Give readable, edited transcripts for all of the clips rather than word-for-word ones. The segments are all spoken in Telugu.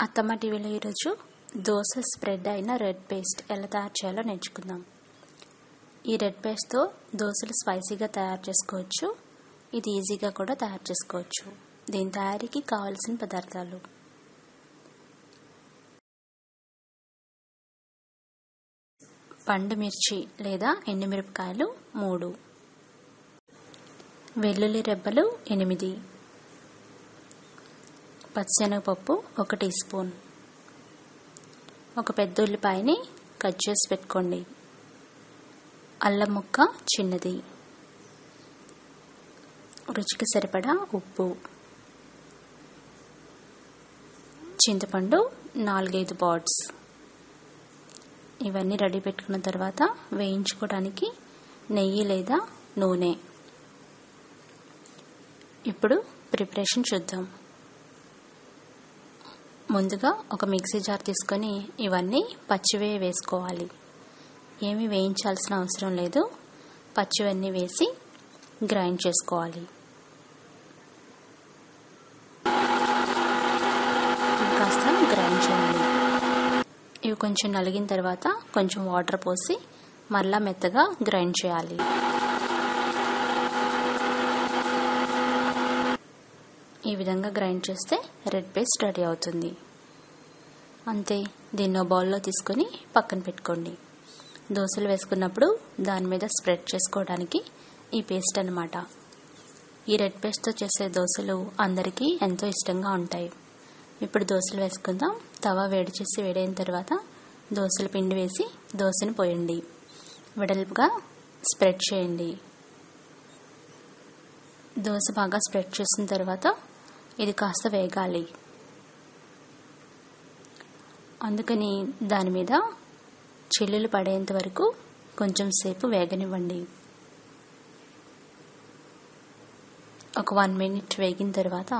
అత్తమ్మ టీవీలో ఈరోజు దోశ స్ప్రెడ్ అయిన రెడ్ పేస్ట్ ఎలా తయారు చేయాలో నేర్చుకుందాం. ఈ రెడ్ పేస్ట్తో దోశలు స్పైసీగా తయారు చేసుకోవచ్చు. ఇది ఈజీగా కూడా తయారు చేసుకోవచ్చు. దీని తయారీకి కావాల్సిన పదార్థాలు: పండు మిర్చి లేదా ఎండుమిరపకాయలు 3, వెల్లుల్లి రెబ్బలు 8, పచ్చిశనగపప్పు 1 టీ స్పూన్, ఒక పెద్ద ఉల్లిపాయని కట్ చేసి పెట్టుకోండి, అల్లం ముక్క చిన్నది, రుచికి సరిపడా ఉప్పు, చింతపండు 4-5 పాట్స్. ఇవన్నీ రెడీ పెట్టుకున్న తర్వాత వేయించుకోవడానికి నెయ్యి లేదా నూనె. ఇప్పుడు ప్రిపరేషన్ చూద్దాం. ముందుగా ఒక మిక్సీ జార్ తీసుకొని ఇవన్నీ పచ్చివే వేసుకోవాలి. ఏమీ వేయించాల్సిన అవసరం లేదు. పచ్చివన్నీ వేసి గ్రైండ్ చేసుకోవాలి. కాస్త గ్రైండ్ చేయాలి. ఇవి కొంచెం నలిగిన తర్వాత కొంచెం వాటర్ పోసి మరలా మెత్తగా గ్రైండ్ చేయాలి. ఈ విధంగా గ్రైండ్ చేస్తే రెడ్ పేస్ట్ రెడీ అవుతుంది. అంతే. దీన్ని బౌల్లో తీసుకొని పక్కన పెట్టుకోండి. దోశలు వేసుకున్నప్పుడు దాని మీద స్ప్రెడ్ చేసుకోవడానికి ఈ పేస్ట్ అన్నమాట. ఈ రెడ్ పేస్ట్తో చేసే దోశలు అందరికీ ఎంతో ఇష్టంగా ఉంటాయి. ఇప్పుడు దోశలు వేసుకుందాం. తవ వేడి చేసి వేడైన తర్వాత దోశల పిండి వేసి దోశను పోయండి. వెడల్పుగా స్ప్రెడ్ చేయండి. దోశ బాగా స్ప్రెడ్ చేసిన తర్వాత ఇది కాస్త వేగాలి. అందుకని దాని మీద చిల్లులు పడేంత వరకు కొంచెం సేపు వేగనివ్వండి. ఒక 1 మినిట్ వేగిన తర్వాత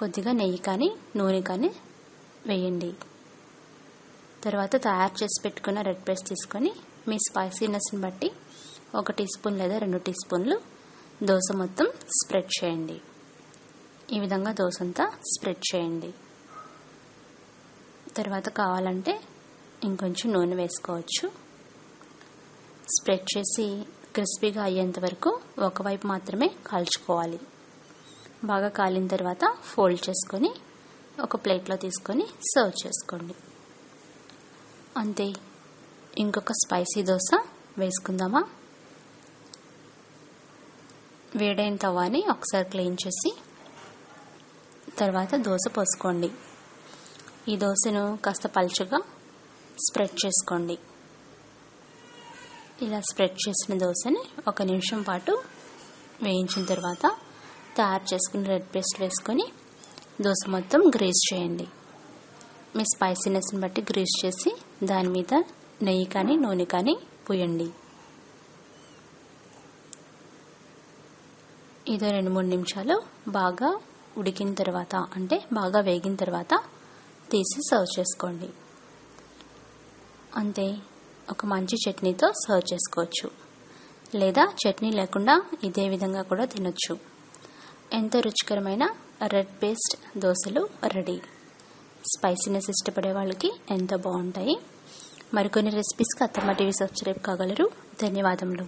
కొద్దిగా నెయ్యి కానీ నూనె కానీ వేయండి. తర్వాత తయారు చేసి పెట్టుకున్న రెడ్ పేస్ట్ తీసుకొని మీ స్పైసీనెస్ని బట్టి 1 టీ స్పూన్ లేదా 2 టీ స్పూన్లు దోశ మొత్తం స్ప్రెడ్ చేయండి. ఈ విధంగా దోశ అంతా స్ప్రెడ్ చేయండి. తర్వాత కావాలంటే ఇంకొంచెం నూనె వేసుకోవచ్చు. స్ప్రెడ్ చేసి క్రిస్పీగా అయ్యేంత వరకు ఒకవైపు మాత్రమే కాల్చుకోవాలి. బాగా కాలిన తర్వాత ఫోల్డ్ చేసుకొని ఒక ప్లేట్లో తీసుకొని సర్వ్ చేసుకోండి. అంతే. ఇంకొక స్పైసీ దోశ వేసుకుందామా? వేడైన తవాని ఒకసారి క్లీన్ చేసి తర్వాత దోశ పోసుకోండి. ఈ దోశను కాస్త పల్చగా స్ప్రెడ్ చేసుకోండి. ఇలా స్ప్రెడ్ చేసిన దోశని 1 నిమిషం పాటు వేయించిన తర్వాత తయారు చేసుకున్న రెడ్ పేస్ట్ వేసుకొని దోశ మొత్తం గ్రీస్ చేయండి. మీ స్పైసీనెస్ని బట్టి గ్రీస్ చేసి దాని మీద నెయ్యి కానీ నూనె కానీ పూయండి. ఇదో 2-3 నిమిషాలు బాగా ఉడికిన తర్వాత, అంటే బాగా వేగిన తర్వాత తీసి సర్వ్ చేసుకోండి. అంతే. ఒక మంచి చట్నీతో సర్వ్ చేసుకోవచ్చు. లేదా చట్నీ లేకుండా ఇదే విధంగా కూడా తినొచ్చు. ఎంతో రుచికరమైన రెడ్ పేస్ట్ దోశలు రెడీ. స్పైసీనెస్ ఇష్టపడే వాళ్ళకి ఎంతో బాగుంటాయి. మరికొన్ని రెసిపీస్కి అత్తమ్మ టీవీ సబ్స్క్రైబ్ కాగలరు. ధన్యవాదములు.